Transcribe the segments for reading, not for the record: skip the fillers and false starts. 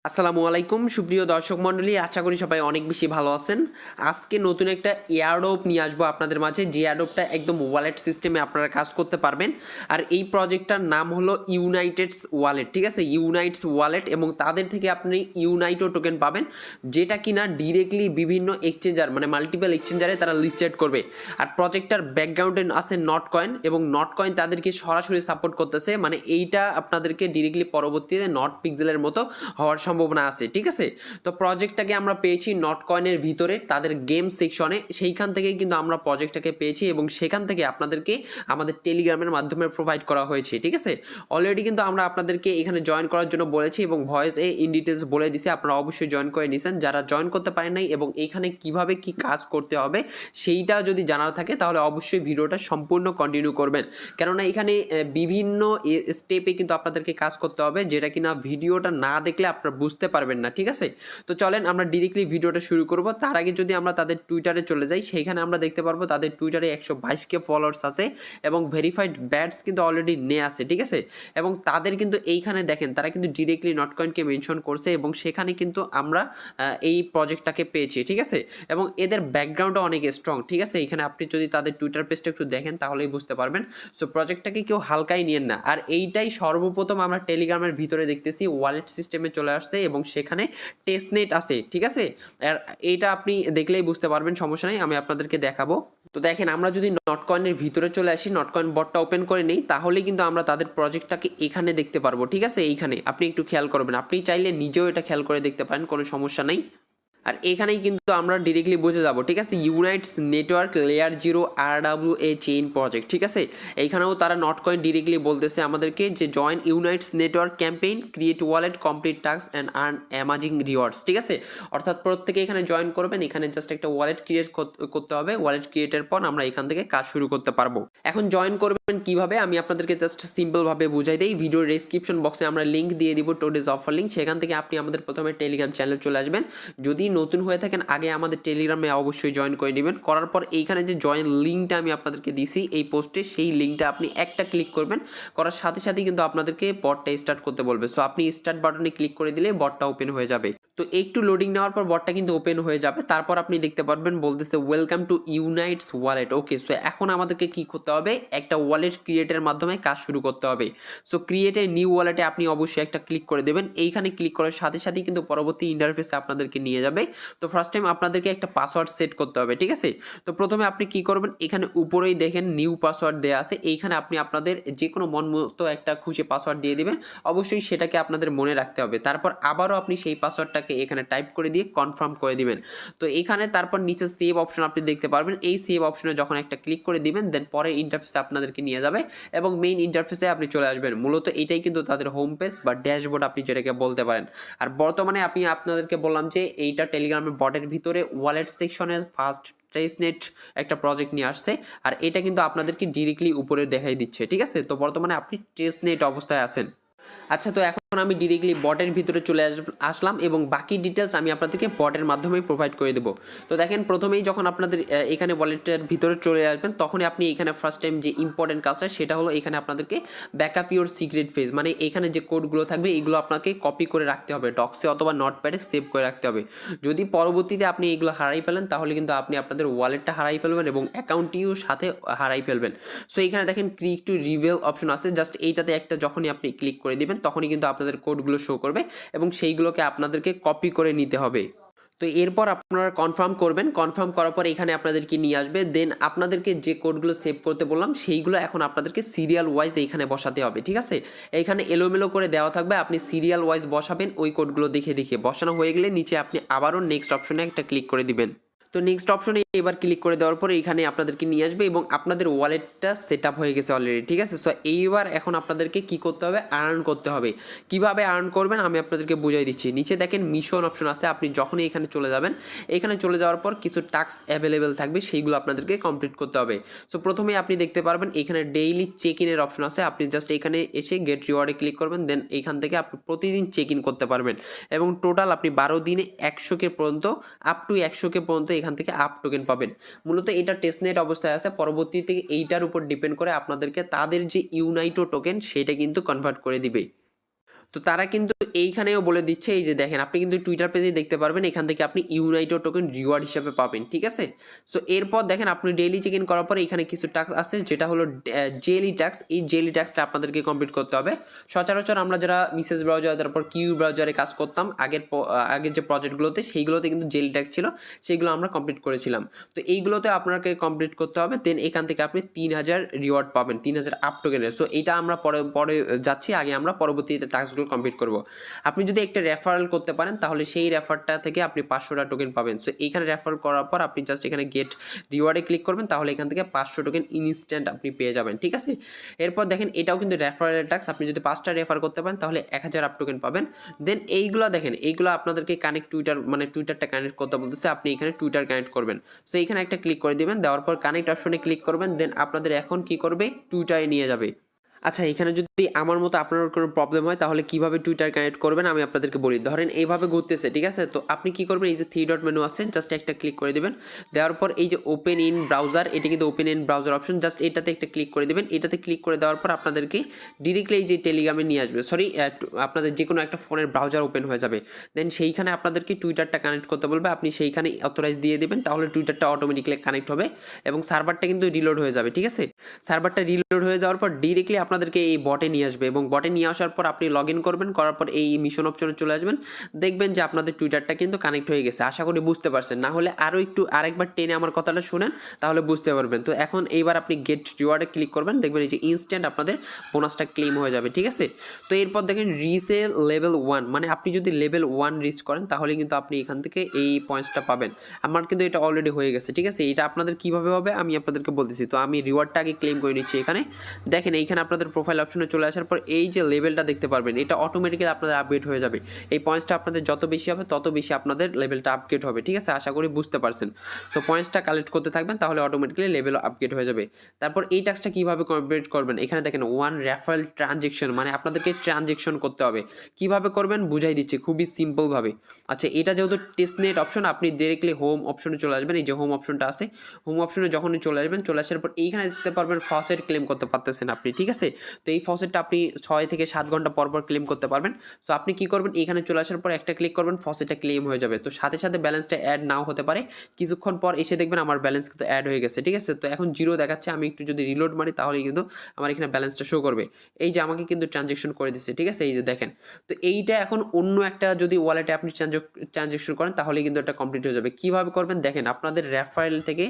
আসসালামু আলাইকুম সুপ্রিয় দর্শক মণ্ডলী, আশা করি সবাই অনেক বেশি ভালো আছেন। আজকে নতুন একটা এয়ারড্রপ নিয়ে আসবো আপনাদের মাঝে, যে এয়ারড্রপটা একদম ওয়ালেট সিস্টেমে আপনারা কাজ করতে পারবেন। আর এই প্রজেক্টটার নাম হলো ইউনাইটেডস ওয়ালেট, ঠিক আছে, ইউনাইটস ওয়ালেট। এবং তাদের থেকে আপনি ইউনাইটো টোকেন পাবেন, যেটা কিনা ডিরেক্টলি বিভিন্ন এক্সচেঞ্জার মানে মাল্টিপল এক্সচেঞ্জারে তারা লিস্টেড করবে। আর প্রজেক্টটার ব্যাকগ্রাউন্ডে আছে নটকয়েন, এবং নটকয়েন তাদেরকে সরাসরি সাপোর্ট করতেছে, মানে এইটা আপনাদেরকে ডিরেক্টলি পরবর্তীতে নট পিক্সেলের মতো হওয়ার সম্ভাবনা আছে, ঠিক আছে। তো প্রজেক্টটাকে আমরা পেয়েছি নটকয়েনের ভিতরে তাদের গেম সেকশনে, সেইখান থেকেই কিন্তু আমরা প্রজেক্টটাকে পেয়েছি, এবং সেখান থেকে আপনাদেরকে আমাদের টেলিগ্রামের মাধ্যমে প্রোভাইড করা হয়েছে, ঠিক আছে। অলরেডি কিন্তু আমরা আপনাদেরকে এখানে জয়েন করার জন্য বলেছি, এবং ভয়েসে ইন ডিটেলস বলে দিছি, আপনারা অবশ্যই জয়েন করে নিছেন। যারা জয়েন করতে পারেন নাই এবং এখানে কিভাবে কি কাজ করতে হবে সেইটা যদি জানার থাকে, তাহলে অবশ্যই ভিডিওটা সম্পূর্ণ কন্টিনিউ করবেন, কেননা এখানে বিভিন্ন স্টেপে কিন্তু আপনাদেরকে কাজ করতে হবে, যেটা কিনা ভিডিওটা না দেখলে আপনারা বুঝতে পারবেন না, ঠিক আছে। তো চলেন আমরা ডিরেক্টলি ভিডিওটা শুরু করব। তার আগে যদি আমরা তাদের টুইটারে চলে যাই, সেইখানে আমরা দেখতে পারবো তাদের টুইটারে 122K ফলোয়ার্স আছে, এবং ভেরিফাইড ব্যাটস কিন্তু অলরেডি নিয়ে আছে, ঠিক আছে। এবং তাদের কিন্তু এইখানে দেখেন, তারা কিন্তু ডিরেক্টলি নটকয়েনকে মেনশন করছে, এবং সেখানে কিন্তু আমরা এই প্রজেক্টটাকে পেয়েছি, ঠিক আছে। এবং এদের ব্যাকগ্রাউন্ডও অনেক স্ট্রং, ঠিক আছে। এখানে আপনি যদি তাদের টুইটার পেজটা একটু দেখেন তাহলেই বুঝতে পারবেন। সো প্রজেক্টটাকে কেউ হালকাই নিয়েন না। আর এইটাই সর্বপ্রথম আমরা টেলিগ্রামের ভিতরে দেখতেছি ওয়ালেট সিস্টেমে চলে আসছে, এবং সেখানে টেস্টনেট আছে, ঠিক আছে। আর এইটা আপনি দেখলেই বুঝতে পারবেন, সমস্যা নেই, আমি আপনাদেরকে দেখাবো। তো দেখেন, আমরা যদি নটকয়েনের ভিতরে চলে আসি, নটকয়েন বটটা ওপেন করে নেই, তাহলে কিন্তু আমরা তাদের প্রজেক্টটাকে এখানে দেখতে পারবো, ঠিক আছে। এইখানে আপনি একটু খেয়াল করবেন, আপনি চাইলে নিজেও এটা খেয়াল করে দেখতে পারেন, কোনো সমস্যা নেই। আর এখানেই কিন্তু আমরা ডিরেক্টলি বুঝে যাব, ঠিক আছে, ইউনাইটস network layer 0 RWA chain project, ঠিক আছে। এইখানেও তারা নটকয়েন ডিরেক্টলি বলতেছে আমাদেরকে যে join ইউনাইটস network campaign, create wallet, complete task and earn amazing rewards, ঠিক আছে। অর্থাৎ প্রত্যেকে এখানে জয়েন করবেন, এখানে জাস্ট একটা ওয়ালেট ক্রিয়েট করতে হবে। ওয়ালেট ক্রিয়েটের পর আমরা এখান থেকে কাজ শুরু করতে পারবো। এখন জয়েন করবেন কিভাবে আমি আপনাদেরকে জাস্ট সিম্পলভাবে বুঝাই দিই। ভিডিওর ডেসক্রিপশন বক্সে আমরা লিঙ্ক দিয়ে দিব, টুডেজ অফার লিঙ্ক, সেখান থেকে আপনি আমাদের প্রথমে টেলিগ্রাম চ্যানেল চলে আসবেন। যদি নতুন হয়ে থাকেন, আগে আমাদের টেলিগ্রামে অবশ্যই জয়েন করে নেবেন। করার পর এইখানে যে জয়েন লিঙ্কটা আমি আপনাদেরকে দিছি এই পোস্টে, সেই লিঙ্কটা আপনি একটা ক্লিক করবেন, করার সাথে সাথে কিন্তু আপনাদেরকে বটটা স্টার্ট করতে বলবে। সো আপনি স্টার্ট বাটনে ক্লিক করে দিলে বটটা ওপেন হয়ে যাবে। তো একটু লোডিং নেওয়ার পর বটটা কিন্তু ওপেন হয়ে যাবে। তারপর আপনি দেখতে পারবেন বলতেছে welcome to ইউনাইটস wallet. Okay, so এখন আমাদেরকে কি করতে হবে, একটা ওয়ালেট ক্রিয়েটের মাধ্যমে কাজ শুরু করতে হবে। সো ক্রিয়েট এ নিউ ওয়ালেটে আপনি অবশ্যই একটা ক্লিক করে দেবেন। এইখানে ক্লিক করার সাথে সাথে কিন্তু পরবর্তী ইন্টারফেসে আপনাদেরকে নিয়ে যাবে। তো ফার্স্ট টাইম আপনাদেরকে একটা পাসওয়ার্ড সেট করতে হবে, ঠিক আছে। তো প্রথমে আপনি কি করবেন, এখানে উপরেই দেখেন নিউ পাসওয়ার্ড দেওয়া আছে, এইখানে আপনি আপনাদের যে কোনো মন মতো একটা খুশি পাসওয়ার্ড দিয়ে দিবেন। অবশ্যই সেটাকে আপনাদের মনে রাখতে হবে। তারপর আবারও আপনি সেই পাসওয়ার্ডটাকে এখানে টাইপ করে দিয়ে কনফার্ম করে দিবেন। তো এখানে তারপর নিচে সেভ অপশন আপনি দেখতে পারবেন। এই সেভ অপশনে যখন একটা ক্লিক করে দিবেন, দেন পরে ইন্টারফেসে আপনাদেরকে নিয়ে যাবে, এবং মেইন ইন্টারফেসে আপনি চলে আসবেন। মূলত এটাই কিন্তু তাদের হোম পেজ বা ড্যাশবোর্ড আপনি যেটাকে বলতে পারেন। আর বর্তমানে আমি আপনাদেরকে বললাম যে এইটা টেলিগ্রামের বটের ভিতরে ওয়ালেট সেকশনে ফার্স্ট ট্রেসনেট একটা প্রজেক্ট নিয়ে আসছে, আর এটা কিন্তু আপনাদেরকে ডিরেক্টলি উপরে দেখাই দিচ্ছে, ঠিক আছে। তো বর্তমানে আপনি ট্রেসনেট অবস্থায় আছেন। আচ্ছা, তো এখন আমি ডিরেক্টলি বটের ভিতরে চলে আসলাম, এবং বাকি ডিটেলস আমি আপনাদেরকে বটের মাধ্যমেই প্রোভাইড করে দেবো। তো দেখেন, প্রথমেই যখন আপনাদের এখানে ওয়ালেটের ভিতরে চলে আসবেন, তখনই আপনি এখানে ফার্স্ট টাইম যে ইম্পর্টেন্ট কাজটা সেটা হলো, এখানে আপনাদেরকে ব্যাকআপ ইউর সিক্রেট ফেজ, মানে এখানে যে কোডগুলো থাকবে এইগুলো আপনাকে কপি করে রাখতে হবে, ডক্সে অথবা নোটপ্যাডে সেভ করে রাখতে হবে। যদি পরবর্তীতে আপনি এগুলো হারাই ফেলেন, তাহলে কিন্তু আপনি আপনাদের ওয়ালেটটা হারাই ফেলবেন, এবং অ্যাকাউন্টটিও সাথে হারাই ফেলবেন। সো এখানে দেখেন ক্লিক টু রিভিল অপশন আছে, জাস্ট এইটাতে একটা যখনই আপনি ক্লিক করে দিবেন, তখনই কিন্তু আপনাদের কোডগুলো শো করবে, এবং সেইগুলোকে আপনাদেরকে কপি করে নিতে হবে। তো এরপর আপনারা কনফার্ম করবেন, কনফার্ম করার পর এখানে আপনাদেরকে নিয়ে আসবে। দেন আপনাদেরকে যে কোডগুলো সেভ করতে বললাম, সেইগুলো এখন আপনাদেরকে সিরিয়াল ওয়াইজ এইখানে বসাতে হবে, ঠিক আছে। এইখানে এলোমেলো করে দেওয়া থাকবে, আপনি সিরিয়াল ওয়াইজ বসাবেন, ওই কোডগুলো দেখে দেখে। বসানো হয়ে গেলে নিচে আপনি আবারও নেক্সট অপশনে একটা ক্লিক করে দিবেন। তো নেক্সট অপশনে এবার ক্লিক করে দেওয়ার পরে এখানে আপনাদেরকে নিয়ে আসবে, এবং আপনাদের ওয়ালেটটা সেট আপ হয়ে গেছে অলরেডি, ঠিক আছে। সো এইবার এখন আপনাদেরকে কি করতে হবে, আর্ন করতে হবে। কিভাবে আর্ন করবেন আমি আপনাদেরকে বুঝাই দিচ্ছি। নিচে দেখেন মিশন অপশন আছে, আপনি যখনই এখানে চলে যাবেন, এখানে চলে যাওয়ার পর কিছু টাস্ক অ্যাভেলেবেল থাকবে, সেইগুলো আপনাদেরকে কমপ্লিট করতে হবে। সো প্রথমেই আপনি দেখতে পারবেন এখানে ডেইলি চেক ইনের অপশন আছে, আপনি জাস্ট এখানে এসে গেট রিওয়ার্ডে ক্লিক করবেন। দেন এইখান থেকে আপনি প্রতিদিন চেক ইন করতে পারবেন, এবং টোটাল আপনি 12 দিনে 100K পর্যন্ত, আপ টু 100K পর্যন্ত এখান থেকে আপ টোকেন পাবেন। মূলত এটা টেস্টনেট অবস্থায় আছে, পরবর্তীতে এইটার উপর ডিপেন্ড করে আপনাদেরকে তাদের যে ইউনাইটো টোকেন সেটা কিন্তু কনভার্ট করে দিবে। তো তারা কিন্তু এইখানেও বলে দিচ্ছে, এই যে দেখেন আপনি কিন্তু টুইটার পেজে দেখতে পারবেন, এখান থেকে আপনি ইউনাইটেড টোকেন রিওয়ার্ড হিসাবে পাবেন, ঠিক আছে। সো এরপর দেখেন আপনি ডেইলি চেক ইন করার পরে এখানে কিছু ট্যাক্স আছে, যেটা হলো জেলি ট্যাক্স। এই জেলি ট্যাক্সটা আপনাদেরকে কমপ্লিট করতে হবে। সচরাচর আমরা যারা মিসেস ব্রাউজার, তারপর কিউ ব্রাউজারে কাজ করতাম আগের যে প্রজেক্টগুলোতে, সেইগুলোতে কিন্তু জেলি ট্যাক্স ছিল, সেইগুলো আমরা কমপ্লিট করেছিলাম। তো এইগুলোতে আপনাকে কমপ্লিট করতে হবে, দেন এখান থেকে আপনি 3000 রিওয়ার্ড পাবেন, 3000 আপ টোকেনের। সো এইটা আমরা পরে যাচ্ছি, আগে আমরা পরবর্তীতে টাস্কগুলো কমপ্লিট করব। আপনি যদি একটা রেফারেল করতে পারেন তাহলে সেই রেফারটা থেকে আপনি 500টা টোকেন পাবেন। সো এইখানে রেফার করার পর আপনি জাস্ট এখানে গেট রিওয়ার্ডে ক্লিক করবেন, তাহলে এখান থেকে 500 টোকেন ইনস্ট্যান্ট আপনি পেয়ে যাবেন, ঠিক আছে। এরপর দেখেন এটাও কিন্তু রেফারেল টাস্ক, আপনি যদি 5টা রেফার করতে পারেন তাহলে 1000 আপ টোকেন পাবেন। দেন এইগুলো দেখেন, এইগুলো আপনাদেরকে কানেক্ট টুইটার, মানে টুইটারটা কানেক্ট করতে বলতেছে, আপনি এখানে টুইটার কানেক্ট করবেন। সো এইখানে একটা ক্লিক করে দিবেন, দেওয়ার পর কানেক্ট অপশনে ক্লিক করবেন, দেন আপনাদের এখন কি করবে, টুইটারে নিয়ে যাবে। আচ্ছা, এখানে যদি আমার মতো আপনার কোনো প্রবলেম হয় তাহলে কিভাবে টুইটার কানেক্ট করবেন আমি আপনাদেরকে বলি। ধরেন এইভাবে ঘুরতেছে, ঠিক আছে। তো আপনি কি করবেন, এই যে 3 ডট মেনু আছে, জাস্ট একটা ক্লিক করে দিবেন। দেওয়ার পর এই যে ওপেন ইন ব্রাউজার, এটা কিন্তু open in browser option, just এটাতে একটা ক্লিক করে দিবেন। এটাতে ক্লিক করে দেওয়ার পর আপনাদেরকে ডিরেক্টলি এই যে টেলিগ্রামে নিয়ে আসবে, সরি আপনাদের যে কোনো একটা ফোনের ব্রাউজার ওপেন হয়ে যাবে। দেন সেইখানে আপনাদেরকে টুইটারটা কানেক্ট করতে বলবে, আপনি সেইখানে অথরাইজ দিয়ে দিবেন, তাহলে টুইটারটা অটোমেটিক্যালি কানেক্ট হবে এবং সার্ভারটা কিন্তু রিলোড হয়ে যাবে, ঠিক আছে। সার্ভারটা রিলোড হয়ে যাওয়ার পর ডিরেক্টলি আপনাদেরকে এই বটে নিয়ে আসবে এবং বটে নিয়ে আসার পর আপনি লগ ইন করবেন, করার পর এই মিশন অপশনে চলে আসবেন, দেখবেন যে আপনাদের টুইটারটা কিন্তু কানেক্ট হয়ে গেছে। আশা করি বুঝতে পারছেন, না হলে আরও একটু আরেকবার টেনে আমার কথাটা শুনেন, তাহলে বুঝতে পারবেন। তো এখন এইবার আপনি গেট রিওয়ার্ডে ক্লিক করবেন, দেখবেন এই যে ইনস্ট্যান্ট আপনাদের বোনাসটা ক্লেম হয়ে যাবে, ঠিক আছে। তো এরপর দেখেন রিসেল লেভেল 1, মানে আপনি যদি লেভেল 1 রিচ করেন তাহলে কিন্তু আপনি এখান থেকে এই পয়েন্টসটা পাবেন। আমার কিন্তু এটা অলরেডি হয়ে গেছে, ঠিক আছে। এটা আপনাদের কীভাবে হবে আমি আপনাদেরকে বলতেছি। তো আমি রিওয়ার্ডটা আগে ক্লেম করে নিচ্ছি। এখানে দেখেন, এইখানে আপনাদের প্রোফাইল অপশনে চলে আসার পর এই যে লেভেলটা দেখতে পারবেন, এটা অটোমেটিক্যালি আপনাদের আপগ্রেড হয়ে যাবে। এই পয়েন্টসটা আপনাদের যত বেশি হবে তত বেশি আপনাদের লেভেলটা আপগ্রেড হবে, ঠিক আছে। আশা করি বুঝতে পারছেন। সো পয়েন্টসটা কালেক্ট করতে থাকবেন, তাহলে অটোমেটিক্যালি লেভেল আপগ্রেড হয়ে যাবে। তারপর এই টাস্কটা কীভাবে কমপ্লিট করবেন, এখানে দেখেন 1 রেফারেল ট্রানজেকশন, মানে আপনাদেরকে ট্রানজেকশন করতে হবে। কীভাবে করবেন বুঝাই দিচ্ছি খুবই সিম্পলভাবে। আচ্ছা, এটা যেহেতু টেস্টনেট অপশন, আপনি ডিরেক্টলি হোম অপশনে চলে আসবেন। এই যে হোম অপশনটা আছে, হোম অপশনে যখনই চলে আসবেন, চলে আসার পর এইখানে দেখতে পারবেন ফসেট ক্লেম করতে পারতেছেন আপনি, ঠিক আছে। তো এই ফসেটটা আপনি 6 থেকে 7 ঘন্টা পর পর ক্লেম করতে পারবেন। সো আপনি কি করবেন, এখানে চলে আসার পর একটা ক্লিক করবেন, ফসেটটা ক্লেম হয়ে যাবে। তো সাথে সাথে ব্যালেন্সটা অ্যাড নাও হতে পারে, কিছুক্ষণ পর এসে দেখবেন আমার ব্যালেন্স কিন্তু অ্যাড হয়ে গেছে, ঠিক আছে। তো এখন জিরো দেখাচ্ছে, আমি একটু যদি রিলোড মারি তাহলে কিন্তু আমার এখানে ব্যালেন্সটা শো করবে। এই যে আমাকে কিন্তু ট্রানজেকশন করে দিচ্ছে, ঠিক আছে, এই যে দেখেন। তো এইটা এখন অন্য একটা যদি ওয়ালেটে আপনি ট্রানজেকশন করেন তাহলে কিন্তু এটা কমপ্লিট হয়ে যাবে। কীভাবে করবেন দেখেন, আপনাদের রেফারেল থেকে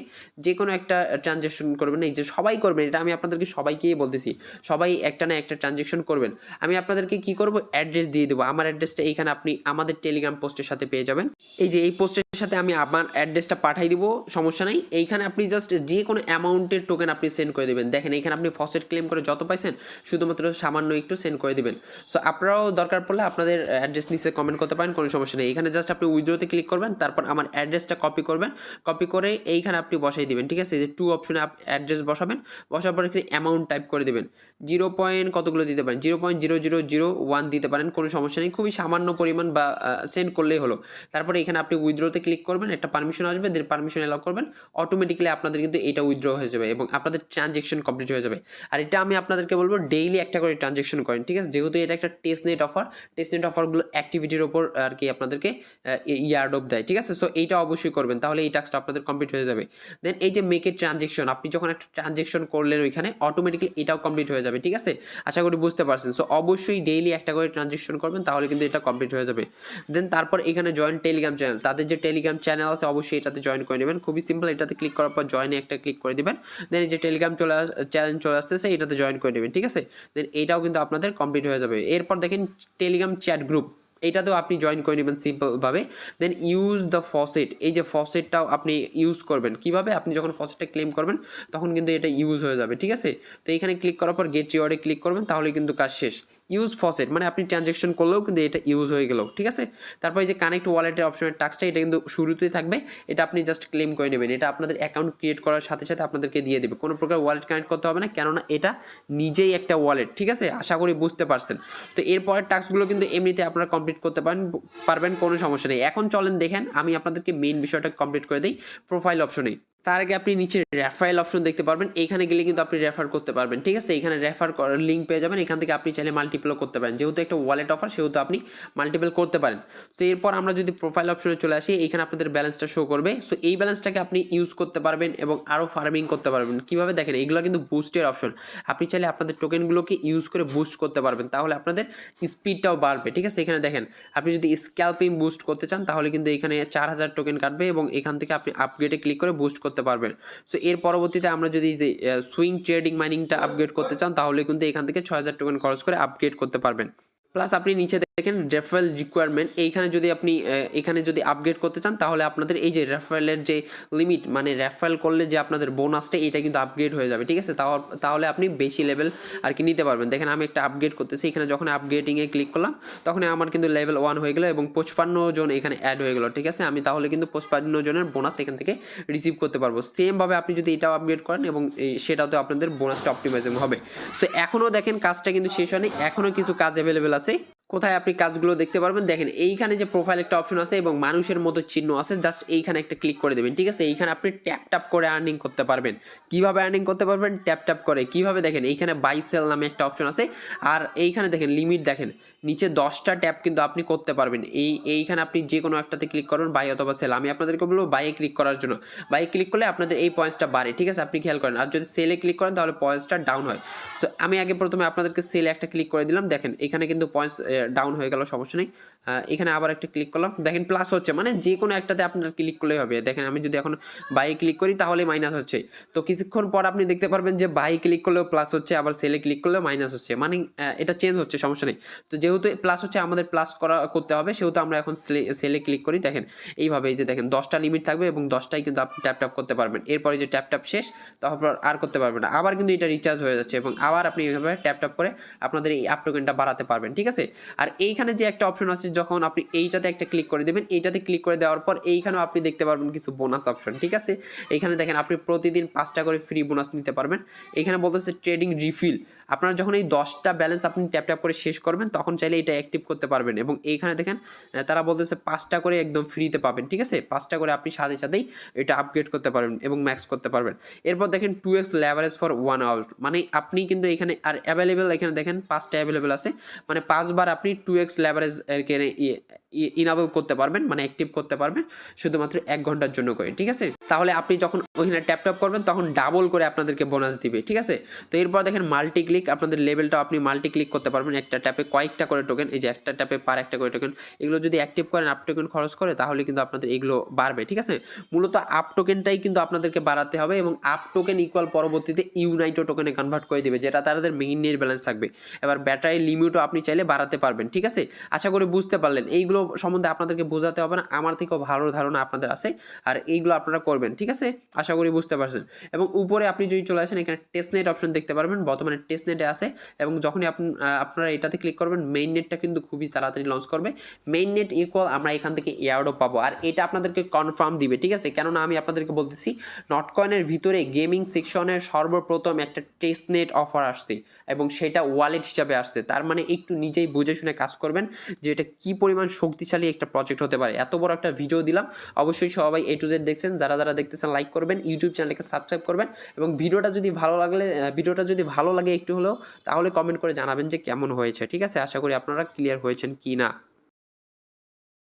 যে কোনো একটা ট্রানজেকশন করবেন, এই যে সবাই করবেন, এটা আমি আপনাদেরকে সবাইকেই বলতেছি, সবাই একটা না একটা ট্রানজেকশন করবেন। আমি আপনাদেরকে কি করব, অ্যাড্রেস দিয়ে দেবো। আমার অ্যাড্রেসটা এইখানে আপনি আমাদের টেলিগ্রাম পোস্টের সাথে পেয়ে যাবেন। এই যে এই পোস্টের সাথে আমি আমার অ্যাড্রেসটা পাঠিয়ে দিব, সমস্যা নাই। এইখানে আপনি জাস্ট যে কোনো অ্যামাউন্টের টোকেন আপনি সেন্ড করে দেবেন। দেখেন এইখানে আপনি ফসেট ক্লেম করে যত পাইছেন শুধুমাত্র সামান্য একটু সেন্ড করে দেবেন। সো আপনারাও দরকার পড়লে আপনাদের অ্যাড্রেস নিচে কমেন্ট করতে পারেন, কোনো সমস্যা নেই। এখানে জাস্ট আপনি উইথড্রতে ক্লিক করবেন, তারপর আমার অ্যাড্রেসটা কপি করবেন, কপি করে এইখানে আপনি বসাই দিবেন, ঠিক আছে। এই যে 2 অপশনে অ্যাড্রেস বসাবেন, বসার পর এখানে অ্যামাউন্ট টাইপ করে দেবেন। 0 পয়েন্ট কতগুলো দিতে পারেন, 0.0001 দিতে পারেন, কোনো সমস্যা নেই। খুবই সামান্য পরিমাণ বা সেন্ড করলেই হলো। তারপরে এখানে আপনি উইথড্রতে ক্লিক করবেন, একটা পারমিশন আসবে, দেন পারমিশন অ্যালাউ করবেন, অটোমেটিক্যালি আপনাদের কিন্তু এটা উইথড্র হয়ে যাবে এবং আপনাদের ট্রানজেকশন কমপ্লিট হয়ে যাবে। আর এটা আমি আপনাদেরকে বলবো ডেইলি একটা করে ট্রানজেকশন করেন, ঠিক আছে। যেহেতু এটা একটা টেস্টনেট অফার, টেস্টনেট অফারগুলো অ্যাক্টিভিটির ওপর আর কি আপনাদেরকে ইয়ারড্রপ দেয়, ঠিক আছে। সো এইটা অবশ্যই করবেন, তাহলে এই টাস্কটা আপনাদের কমপ্লিট হয়ে যাবে। দেন এই যে মেক এ ট্রানজেকশন, আপনি যখন একটা ট্রানজেকশন করলেন ওইখানে অটোমেটিক্যালি এটাও কমপ্লিট হয়ে যাবে, ঠিক আছে। আশা করি বুঝতে পারছেন। সো অবশ্যই ডেইলি একটা করে ট্রানজেকশন করবেন, তাহলে কিন্তু এটা কমপ্লিট হয়ে যাবে। দেন তারপর এখানে জয়েন টেলিগ্রাম চ্যানেল, তাদের যে টেলিগ্রাম চ্যানেল আছে অবশ্যই এটাতে জয়েন করে নেবেন। খুবই সিম্পল, এটাতে ক্লিক করার পর জয়েনে একটা ক্লিক করে দেবেন। দেন এই যে টেলিগ্রাম চ্যানেল চলে আসতেছে, এটাতে জয়েন করে নেবেন, ঠিক আছে। দেন এইটাও কিন্তু আপনাদের কমপ্লিট হয়ে যাবে। এরপর দেখেন টেলিগ্রাম চ্যাট গ্রুপ, এইটাতেও আপনি জয়েন করে নেবেন সিম্পলভাবে। দেন ইউজ দ্য ফসেট, এই যে ফসেটটাও আপনি ইউজ করবেন। কিভাবে, আপনি যখন ফসেটটা ক্লেম করবেন তখন কিন্তু এটা ইউজ হয়ে যাবে, ঠিক আছে। তো এখানে ক্লিক করার পর গেট রিওয়ার্ডে ক্লিক করবেন, তাহলে কিন্তু কাজ শেষ। ইউজ ফসেট মানে আপনি ট্রানজেকশন করলেও কিন্তু এটা ইউজ হয়ে গেল, ঠিক আছে। তারপর এই যে কানেক্ট ওয়ালেটের অপশনের টাস্কটা, এটা কিন্তু শুরুতেই থাকবে, এটা আপনি জাস্ট ক্লেম করে নেবেন। এটা আপনাদের অ্যাকাউন্ট ক্রিয়েট করার সাথে সাথে আপনাদেরকে দিয়ে দেবে, কোনো প্রকার ওয়ালেট কানেক্ট করতে হবে না, কেননা এটা নিজেই একটা ওয়ালেট, ঠিক আছে। আশা করি বুঝতে পারছেন। তো এরপরের টাস্কগুলো কিন্তু এমনিতে আপনারা কমপ্লিট করতে পারবেন, কোনো সমস্যা নেই। এখন চলেন দেখেন আমি আপনাদেরকে মেইন বিষয়টা কমপ্লিট করে দিই প্রোফাইল অপশনে। তার আগে আপনি নিচে রেফারেল অপশন দেখতে পারবেন, এইখানে গেলে কিন্তু আপনি রেফার করতে পারবেন, ঠিক আছে। এখানে রেফার করার লিঙ্ক পেয়ে যাবেন, এখান থেকে আপনি চাইলে মাল্টিপলও করতে পারেন, যেহেতু একটা ওয়ালেট অফার সেহেতু আপনি মাল্টিপল করতে পারেন। তো এরপর আমরা যদি প্রোফাইল অপশনে চলে আসি, এখানে আপনাদের ব্যালেন্সটা শো করবে। সো এই ব্যালেন্সটাকে আপনি ইউজ করতে পারবেন এবং আরও ফার্মিং করতে পারবেন। কীভাবে দেখেন, এগুলো কিন্তু বুস্টের অপশন, আপনি চাইলে আপনাদের টোকেনগুলোকে ইউজ করে বুস্ট করতে পারবেন, তাহলে আপনাদের স্পিডটাও বাড়বে, ঠিক আছে। এখানে দেখেন আপনি যদি স্ক্যাল্পিং বুস্ট করতে চান তাহলে কিন্তু এখানে 4000 টোকেন কাটবে এবং এখান থেকে আপনি আপগ্রেডে ক্লিক করে বুস্ট করতে পারবেন। সো এর পরবর্তীতে আমরা যদি যে সুইং ট্রেডিং মাইনিংটা আপগ্রেড করতে চান তাহলে কিন্তু এখান থেকে 6000 টোকেন খরচ করে আপগ্রেড করতে পারবেন। প্লাস আপনি নিচে দেখেন রেফারেল রিকোয়ারমেন্ট, এইখানে যদি আপনি এখানে যদি আপগ্রেড করতে চান তাহলে আপনাদের এই যে রেফারেলের যে লিমিট, মানে রেফারেল করলে যে আপনাদের বোনাসটা এটা কিন্তু আপগ্রেড হয়ে যাবে, ঠিক আছে। তাহলে আপনি বেশি লেভেল আর কি নিতে পারবেন। দেখেন আমি একটা আপগ্রেড করতেছি, এখানে যখন আপগ্রেডিংয়ে ক্লিক করলাম তখন আমার কিন্তু লেভেল 1 হয়ে গেলো এবং 55 জন এখানে অ্যাড হয়ে গেলো, ঠিক আছে। আমি তাহলে কিন্তু 55 জনের বোনাস এখান থেকে রিসিভ করতে পারবো। সেমভাবে আপনি যদি এটাও আপগ্রেড করেন এবং সেটাতে আপনাদের বোনাসটা অপটিমাইজিং হবে। সো এখনও দেখেন কাজটা কিন্তু শেষ হয়নি, এখনও কিছু কাজ অ্যাভেলেবেল আছে। কোথায় আপনি কাজগুলো দেখতে পারবেন, দেখেন এইখানে যে প্রোফাইল একটা অপশন আছে এবং মানুষের মতো চিহ্ন আছে, জাস্ট এইখানে একটা ক্লিক করে দেবেন, ঠিক আছে। এইখানে আপনি ট্যাপ করে আর্নিং করতে পারবেন। কিভাবে আর্নিং করতে পারবেন, ট্যাপ করে কিভাবে, দেখেন এইখানে বাই সেল নামে একটা অপশন আছে, আর এইখানে দেখেন লিমিট, দেখেন নিচে 10টা ট্যাপ কিন্তু আপনি করতে পারবেন। এইখানে আপনি যে কোনো একটাতে ক্লিক করবেন, বাই অথবা সেল। আমি আপনাদেরকে বলবো বাইয়ে ক্লিক করার জন্য, বাইয়ে ক্লিক করলে আপনাদের এই পয়েন্টসটা বাড়ে, ঠিক আছে, আপনি খেয়াল করেন। আর যদি সেলে ক্লিক করেন তাহলে পয়েন্টসটা ডাউন হয়। সো আমি আগে প্রথমে আপনাদেরকে সেলে একটা ক্লিক করে দিলাম, দেখেন এখানে কিন্তু পয়েন্টস ডাউন হয়ে গেল, সমস্যা নেই। এখানে আবার একটা ক্লিক করলাম, দেখেন প্লাস হচ্ছে, মানে যে কোনো একটাতে আপনার ক্লিক করলেই হবে। দেখেন আমি যদি এখন বাইয়ে ক্লিক করি তাহলে মাইনাস হচ্ছে, তো কিছুক্ষণ পর আপনি দেখতে পারবেন যে বাইয়ে ক্লিক করলেও প্লাস হচ্ছে, আবার সেলে ক্লিক করলেও মাইনাস হচ্ছে, মানে এটা চেঞ্জ হচ্ছে, সমস্যা নেই। তো যেহেতু প্লাস হচ্ছে আমাদের প্লাস করতে হবে, সেহেতু আমরা এখন সেলে ক্লিক করি। দেখেন এইভাবে, এই যে দেখেন 10টা লিমিট থাকবে এবং 10টাই কিন্তু আপনি ট্যাপ করতে পারবেন। এরপরে যে ট্যাপ শেষ, তারপর আর করতে পারবেন না, আবার কিন্তু এটা রিচার্জ হয়ে যাচ্ছে এবং আবার আপনি এইভাবে ট্যাপ করে আপনাদের এই আপ টোকেনটা বাড়াতে পারবেন, ঠিক আছে। আর এইখানে যে একটা অপশন আছে, যখন আপনি এইটাতে একটা ক্লিক করে দেবেন, এইটাতে ক্লিক করে দেওয়ার পর এইখানেও আপনি দেখতে পারবেন কিছু বোনাস অপশন, ঠিক আছে। এইখানে দেখেন আপনি প্রতিদিন 5টা করে ফ্রি বোনাস নিতে পারবেন। এখানে বলতেছে ট্রেডিং রিফিল, আপনারা যখন এই 10টা ব্যালেন্স আপনি ট্যাপ করে শেষ করবেন তখন চাইলে এটা অ্যাক্টিভ করতে পারবেন। এবং এইখানে দেখেন তারা বলতেছে 5টা করে একদম ফ্রিতে পাবেন, ঠিক আছে। 5টা করে আপনি সাথেই এটা আপগ্রেড করতে পারবেন এবং ম্যাক্স করতে পারবেন। এরপর দেখেন 2x লেভারেজ ফর 1 আওয়ার, মানে আপনি কিন্তু এখানে আর অ্যাভেলেবেল, এখানে দেখেন 5টা অ্যাভেলেবেল আছে, মানে 5বার আপনি 2x লেভারেজ ইনাবল করতে পারবেন, মানে অ্যাক্টিভ করতে পারবেন শুধুমাত্র 1 ঘন্টার জন্য করে, ঠিক আছে। তাহলে আপনি যখন ওইখানে ট্যাপ করবেন তখন ডাবল করে আপনাদেরকে বোনাস দিবে, ঠিক আছে। তো এরপর দেখেন মাল্টি ক্লিক, আপনাদের লেভেলটা আপনি মাল্টি ক্লিক করতে পারবেন, একটা ট্যাপে কয়েকটা করে টোকেন, এই যে একটা ট্যাপে পার একটা করে টোকেন, এগুলো যদি অ্যাক্টিভ করেন আপ টোকেন খরচ করে তাহলে কিন্তু আপনাদের এগুলো বাড়বে, ঠিক আছে। মূলত আপ টোকেনটাই কিন্তু আপনাদেরকে বাড়াতে হবে এবং আপ টোকেন ইকুয়াল পরবর্তীতে ইউনাইটো টোকেনে কনভার্ট করে দিবে, যেটা তাদের মেইন নেট ব্যালেন্স থাকবে। এবার ব্যাটারি লিমিটও আপনি চাইলে বাড়াতে পারবেন, ঠিক আছে। আশা করি বুঝতে পারলেন, এইগুলো সম্বন্ধে আপনাদেরকে বোঝাতে হবে না, আমার থেকেও ভালো ধারণা আপনাদের আছে, আর এইগুলো আপনারা করবেন, ঠিক আছে। আশা করি বুঝতে পারছেন। এবং উপরে আপনি যদি চলে আসেন এখানে টেস্টনেট অপশন দেখতে পারবেন, বর্তমানে টেস্টনেটে আছে এবং যখনই আপনারা এটাতে ক্লিক করবেন মেইন নেটটা কিন্তু খুবই তাড়াতাড়ি লঞ্চ করবে। মেইন নেট ইকুয়াল আমরা এখান থেকে এয়ারড্রপ পাবো, আর এটা আপনাদেরকে কনফার্ম দিবে, ঠিক আছে। কেননা আমি আপনাদেরকে বলতেছি নটকয়েনের ভিতরে গেমিং সেকশনের সর্বপ্রথম একটা টেস্টনেট অফার আসছে এবং সেটা ওয়ালেট হিসাবে আসছে। তার মানে একটু নিজেই বুঝে শুনে কাজ করবেন যে এটা কি পরিমাণ শক্তিশালী একটা প্রজেক্ট হতে পারে। এত বড় একটা ভিডিও দিলাম, অবশ্যই সবাই A to Z দেখছেন, যারা দেখতেছেন লাইক করবেন, ইউটিউব চ্যানেলকে সাবস্ক্রাইব করবেন এবং ভিডিওটা যদি ভালো লাগে একটু হলেও, তাহলে কমেন্ট করে জানাবেন যে কেমন হয়েছে, ঠিক আছে। আশা করি আপনারা ক্লিয়ার হয়েছেন কি না।